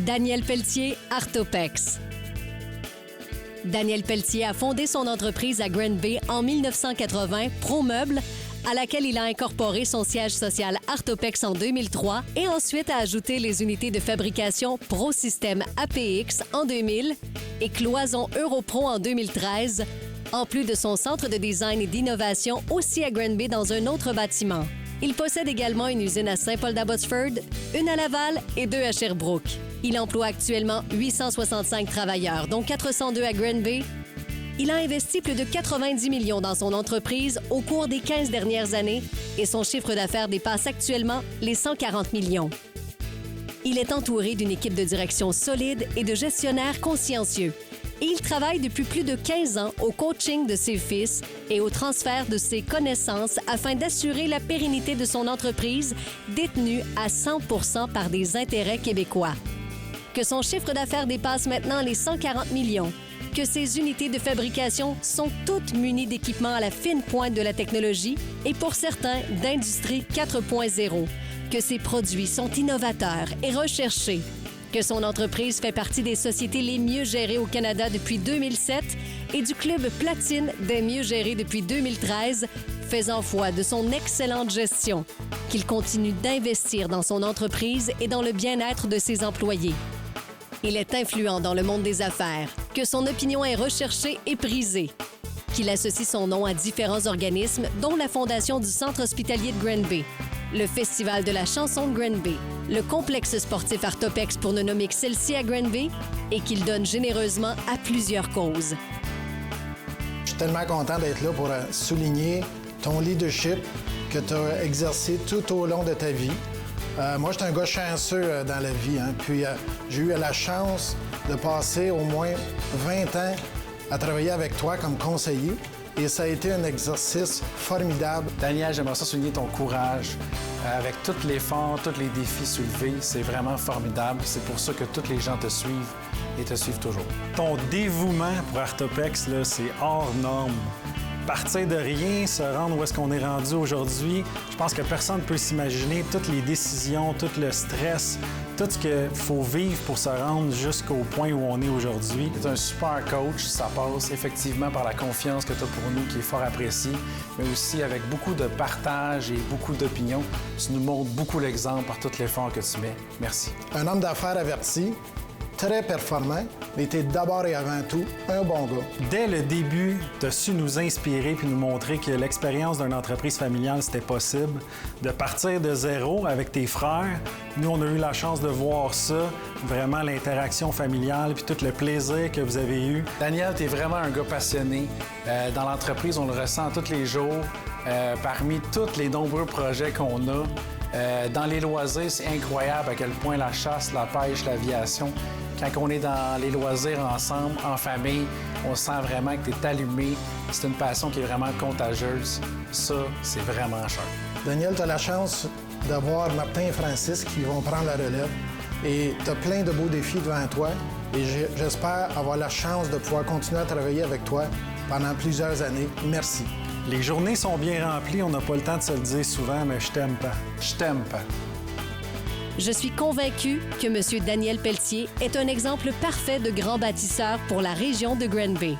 Daniel Pelletier, Artopex. Daniel Pelletier a fondé son entreprise à Granby en 1980, ProMeubles, à laquelle il a incorporé son siège social Artopex en 2003 et ensuite a ajouté les unités de fabrication ProSystem APX en 2000 et Cloison Europro en 2013, en plus de son centre de design et d'innovation aussi à Granby dans un autre bâtiment. Il possède également une usine à Saint-Paul-d'Abbotsford, une à Laval et 2 à Sherbrooke. Il emploie actuellement 865 travailleurs, dont 402 à Granby. Il a investi plus de 90 millions dans son entreprise au cours des 15 dernières années et son chiffre d'affaires dépasse actuellement les 140 millions. Il est entouré d'une équipe de direction solide et de gestionnaires consciencieux. Et il travaille depuis plus de 15 ans au coaching de ses fils et au transfert de ses connaissances afin d'assurer la pérennité de son entreprise détenue à 100% par des intérêts québécois. Que son chiffre d'affaires dépasse maintenant les 140 millions, que ses unités de fabrication sont toutes munies d'équipements à la fine pointe de la technologie et pour certains d'industrie 4.0, que ses produits sont innovateurs et recherchés, que son entreprise fait partie des sociétés les mieux gérées au Canada depuis 2007 et du club platine des mieux gérés depuis 2013, faisant foi de son excellente gestion, qu'il continue d'investir dans son entreprise et dans le bien-être de ses employés. Il est influent dans le monde des affaires, que son opinion est recherchée et prisée, qu'il associe son nom à différents organismes, dont la Fondation du Centre hospitalier de Granby, le Festival de la chanson de Granby, le complexe sportif Artopex pour ne nommer que celle-ci à Granby, et qu'il donne généreusement à plusieurs causes. Je suis tellement content d'être là pour souligner ton leadership que tu as exercé tout au long de ta vie. Moi, j'étais un gars chanceux dans la vie, puis j'ai eu la chance de passer au moins 20 ans à travailler avec toi comme conseiller et ça a été un exercice formidable. Daniel, j'aimerais ça souligner ton courage avec tout l'effort, tous les défis soulevés. C'est vraiment formidable. C'est pour ça que tous les gens te suivent et te suivent toujours. Ton dévouement pour Artopex, là, c'est hors norme. Partir de rien, se rendre où est-ce qu'on est rendu aujourd'hui, je pense que personne ne peut s'imaginer toutes les décisions, tout le stress, tout ce qu'il faut vivre pour se rendre jusqu'au point où on est aujourd'hui. Tu es un super coach. Ça passe effectivement par la confiance que tu as pour nous, qui est fort appréciée, mais aussi avec beaucoup de partage et beaucoup d'opinions. Tu nous montres beaucoup l'exemple par tout l'effort que tu mets. Merci. Un homme d'affaires averti, très performant, mais tu es d'abord et avant tout un bon gars. Dès le début, tu as su nous inspirer puis nous montrer que l'expérience d'une entreprise familiale, c'était possible. De partir de zéro avec tes frères, nous, on a eu la chance de voir ça, vraiment l'interaction familiale puis tout le plaisir que vous avez eu. Daniel, tu es vraiment un gars passionné. Dans l'entreprise, on le ressent tous les jours. Parmi tous les nombreux projets qu'on a, dans les loisirs, c'est incroyable à quel point la chasse, la pêche, l'aviation, quand on est dans les loisirs ensemble, en famille, on sent vraiment que tu es allumé. C'est une passion qui est vraiment contagieuse. Ça, c'est vraiment cher. Daniel, tu as la chance d'avoir Martin et Francis qui vont prendre la relève. Et tu as plein de beaux défis devant toi. Et j'espère avoir la chance de pouvoir continuer à travailler avec toi pendant plusieurs années. Merci. Les journées sont bien remplies, on n'a pas le temps de se le dire souvent, mais je t'aime pas. Je t'aime pas. Je suis convaincue que M. Daniel Pelletier est un exemple parfait de grand bâtisseur pour la région de Granby.